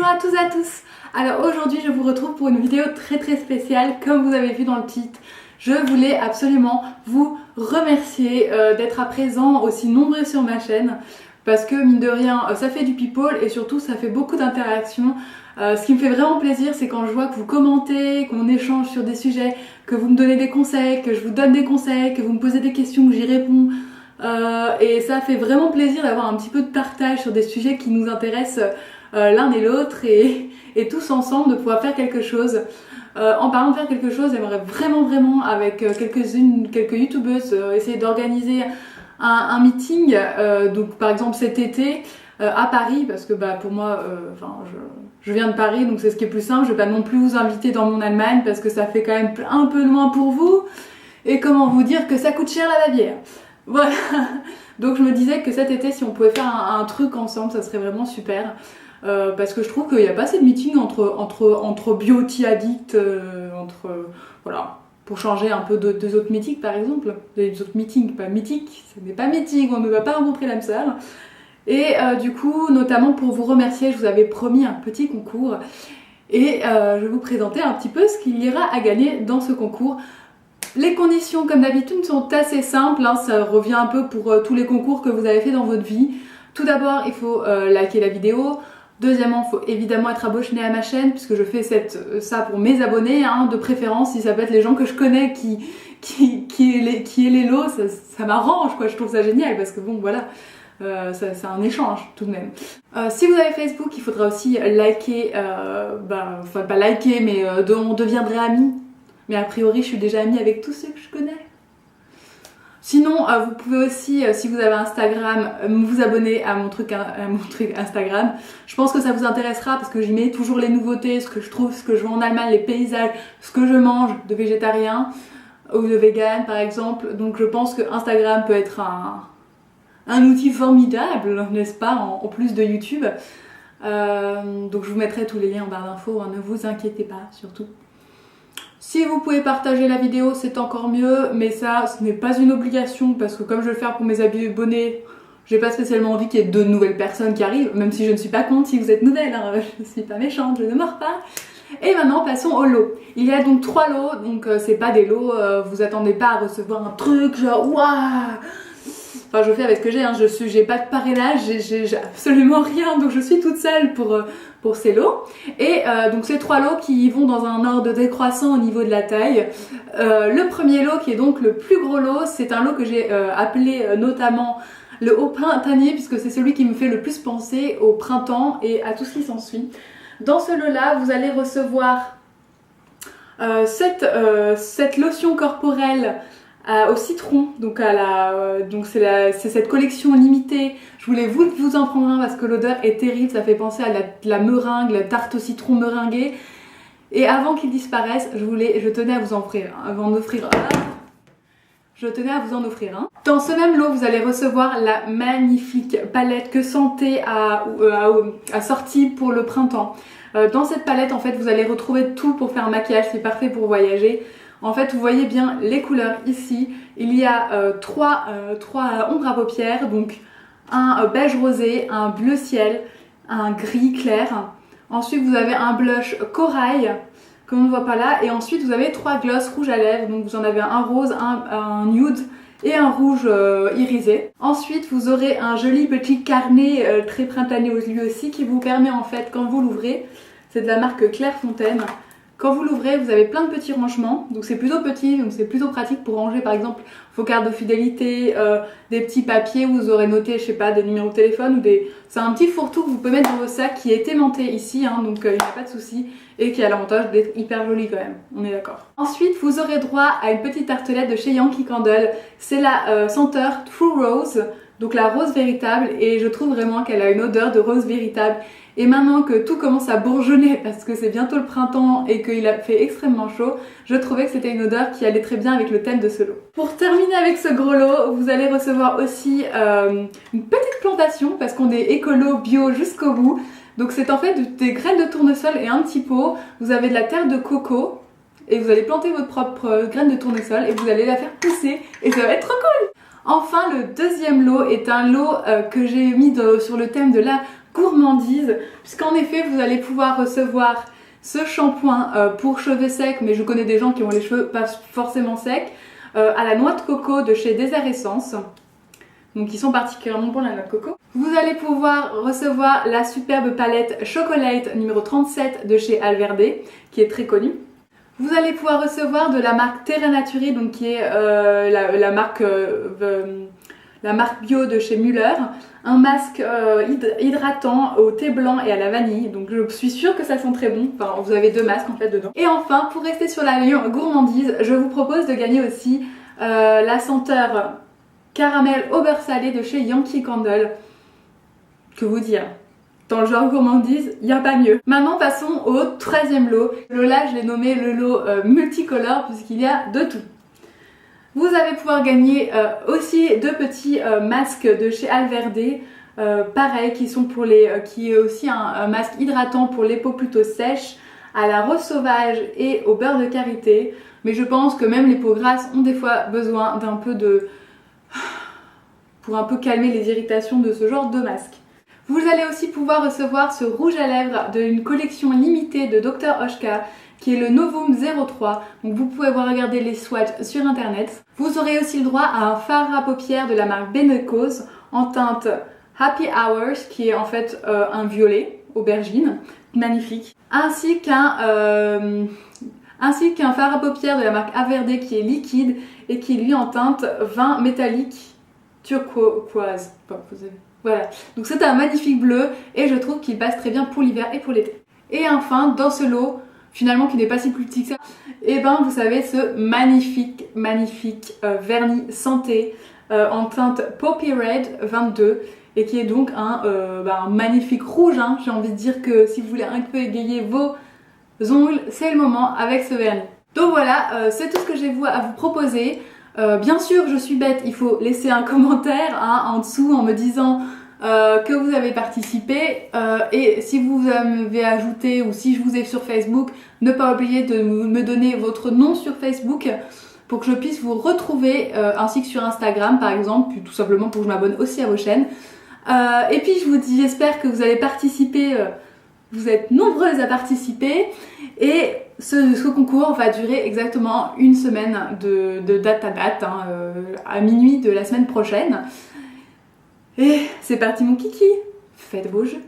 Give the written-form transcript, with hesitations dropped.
Bonjour à tous et à tous. Alors aujourd'hui je vous retrouve pour une vidéo très spéciale. Comme vous avez vu dans le titre, je voulais absolument vous remercier d'être à présent aussi nombreux sur ma chaîne, parce que mine de rien ça fait du people et surtout ça fait beaucoup d'interactions. Ce qui me fait vraiment plaisir, c'est quand je vois que vous commentez, qu'on échange sur des sujets, que vous me donnez des conseils, que je vous donne des conseils, que vous me posez des questions, que j'y réponds. Et ça fait vraiment plaisir d'avoir un petit peu de partage sur des sujets qui nous intéressent l'un et l'autre, et tous ensemble de pouvoir faire quelque chose. En parlant de faire quelque chose, j'aimerais vraiment avec quelques youtubeuses essayer d'organiser un meeting, donc par exemple cet été à Paris, parce que pour moi, je viens de Paris, donc c'est ce qui est plus simple. Je vais pas non plus vous inviter dans mon Allemagne parce que ça fait quand même un peu loin pour vous, et comment vous dire que ça coûte cher la Bavière. Voilà, donc je me disais que cet été, si on pouvait faire un truc ensemble, ça serait vraiment super. Parce que je trouve qu'il n'y a pas assez de meetings entre beauty addicts, voilà, pour changer un peu des autres meetings par exemple. Des autres meetings, pas mythiques, ce n'est pas mythique, on ne va pas rencontrer l'âme sœur. Et du coup, notamment pour vous remercier, je vous avais promis un petit concours. Et je vais vous présenter un petit peu ce qu'il y aura à gagner dans ce concours. Les conditions, comme d'habitude, sont assez simples, hein, ça revient un peu pour tous les concours que vous avez fait dans votre vie. Tout d'abord, il faut liker la vidéo. Deuxièmement, il faut évidemment être abonné à ma chaîne, puisque je fais ça pour mes abonnés, hein, de préférence, si ça peut être les gens que je connais qui est les lots, ça m'arrange, quoi. Je trouve ça génial, parce que bon, voilà, c'est un échange tout de même. Si vous avez Facebook, il faudra aussi liker, enfin pas liker, mais on deviendrait amis. Mais a priori, je suis déjà amie avec tous ceux que je connais. Sinon, vous pouvez aussi, si vous avez Instagram, vous abonner à mon truc Instagram. Je pense que ça vous intéressera parce que j'y mets toujours les nouveautés, ce que je trouve, ce que je vois en Allemagne, les paysages, ce que je mange de végétarien ou de vegan par exemple. Donc je pense que Instagram peut être un outil formidable, n'est-ce pas, en plus de YouTube. Donc je vous mettrai tous les liens en barre d'infos, hein, ne vous inquiétez pas surtout. Si vous pouvez partager la vidéo, c'est encore mieux, mais ça, ce n'est pas une obligation, parce que comme je vais le faire pour mes abonnés, j'ai pas spécialement envie qu'il y ait de nouvelles personnes qui arrivent, même si je ne suis pas contre si vous êtes nouvelles, hein, je ne suis pas méchante, je ne mords pas. Et maintenant, passons aux lots. Il y a donc 3 lots, donc c'est pas des lots, vous attendez pas à recevoir un truc genre waouh. Enfin, je fais avec ce que j'ai, hein. J'ai pas de parrainage, j'ai absolument rien, donc je suis toute seule pour ces lots. Et donc ces 3 lots qui vont dans un ordre décroissant au niveau de la taille. Le premier lot, qui est donc le plus gros lot, c'est un lot que j'ai appelé notamment le haut printanier, puisque c'est celui qui me fait le plus penser au printemps et à tout ce qui s'ensuit. Dans ce lot-là, vous allez recevoir cette lotion corporelle au citron, donc c'est cette collection limitée. Je voulais vous en prendre un parce que l'odeur est terrible, ça fait penser à la meringue, la tarte au citron meringuée. Et avant qu'il disparaisse, je tenais à vous en offrir un. Dans ce même lot, vous allez recevoir la magnifique palette que Santé a sortie pour le printemps. Dans cette palette, en fait, vous allez retrouver tout pour faire un maquillage, c'est parfait pour voyager. En fait, vous voyez bien les couleurs ici. Il y a trois ombres à paupières, donc un beige rosé, un bleu ciel, un gris clair. Ensuite, vous avez un blush corail, comme on ne voit pas là. Et ensuite, vous avez 3 glosses rouges à lèvres. Donc, vous en avez un rose, un nude et un rouge irisé. Ensuite, vous aurez un joli petit carnet très printanier lui aussi, qui vous permet en fait, quand vous l'ouvrez, c'est de la marque Clairefontaine. Quand vous l'ouvrez, vous avez plein de petits rangements, donc c'est plutôt petit, donc c'est plutôt pratique pour ranger par exemple vos cartes de fidélité, des petits papiers où vous aurez noté, je sais pas, des numéros de téléphone ou des... C'est un petit fourre-tout que vous pouvez mettre dans vos sacs qui est aimanté ici, hein, donc il n'y a pas de souci, et qui a l'avantage d'être hyper joli quand même, on est d'accord. Ensuite, vous aurez droit à une petite tartelette de chez Yankee Candle, c'est la senteur True Rose, donc la rose véritable, et je trouve vraiment qu'elle a une odeur de rose véritable. Et maintenant que tout commence à bourgeonner parce que c'est bientôt le printemps et qu'il a fait extrêmement chaud, je trouvais que c'était une odeur qui allait très bien avec le thème de ce lot. Pour terminer avec ce gros lot, vous allez recevoir aussi une petite plantation parce qu'on est écolo, bio jusqu'au bout. Donc c'est en fait des graines de tournesol et un petit pot. Vous avez de la terre de coco et vous allez planter votre propre graine de tournesol et vous allez la faire pousser et ça va être trop cool. Enfin, le deuxième lot est un lot que j'ai mis sur le thème de la gourmandise, puisqu'en effet vous allez pouvoir recevoir ce shampoing pour cheveux secs, mais je connais des gens qui ont les cheveux pas forcément secs, à la noix de coco de chez Désert Essence, donc qui sont particulièrement pour la noix de coco. Vous allez pouvoir recevoir la superbe palette Chocolate numéro 37 de chez Alverde, qui est très connue. Vous allez pouvoir recevoir de la marque Terra Naturi, donc qui est la marque bio de chez Müller, un masque hydratant au thé blanc et à la vanille, donc je suis sûre que ça sent très bon. Enfin, vous avez 2 masques en fait dedans. Et enfin, pour rester sur la ligne gourmandise, je vous propose de gagner aussi la senteur caramel au beurre salé de chez Yankee Candle. Que vous dire, dans le genre gourmandise, il n'y a pas mieux. Maintenant passons au 13e lot. Le lot là, je l'ai nommé le lot multicolore puisqu'il y a de tout. Vous allez pouvoir gagner aussi 2 petits masques de chez Alverde, pareil, qui est aussi un masque hydratant pour les peaux plutôt sèches, à la rose sauvage et au beurre de karité. Mais je pense que même les peaux grasses ont des fois besoin d'un peu de... pour un peu calmer les irritations de ce genre de masque. Vous allez aussi pouvoir recevoir ce rouge à lèvres d'une collection limitée de Dr Oshka, qui est le Novum 03. Donc vous pouvez regarder les swatchs sur internet. Vous aurez aussi le droit à un fard à paupières de la marque Benecos en teinte Happy Hours, qui est en fait un violet aubergine, magnifique. Ainsi qu'un fard à paupières de la marque Averde qui est liquide et qui est lui en teinte vin métallique turquoise. Bon, voilà, donc c'est un magnifique bleu et je trouve qu'il passe très bien pour l'hiver et pour l'été. Et enfin, dans ce lot, finalement qui n'est pas si petit que ça, et ben vous savez ce magnifique vernis santé en teinte Poppy Red 22 et qui est donc un magnifique rouge, hein. J'ai envie de dire que si vous voulez un peu égayer vos ongles, c'est le moment avec ce vernis. Donc voilà, c'est tout ce que j'ai à vous proposer. Bien sûr, je suis bête, il faut laisser un commentaire en dessous en me disant que vous avez participé et si vous m'avez ajouté ou si je vous ai sur Facebook, ne pas oublier de me donner votre nom sur Facebook pour que je puisse vous retrouver ainsi que sur Instagram par exemple, puis tout simplement pour que je m'abonne aussi à vos chaînes. Et puis je vous dis, j'espère que vous allez participer, vous êtes nombreuses à participer et ce concours va durer exactement une semaine de date à date, hein, à minuit de la semaine prochaine. Et c'est parti mon kiki, faites vos jeux.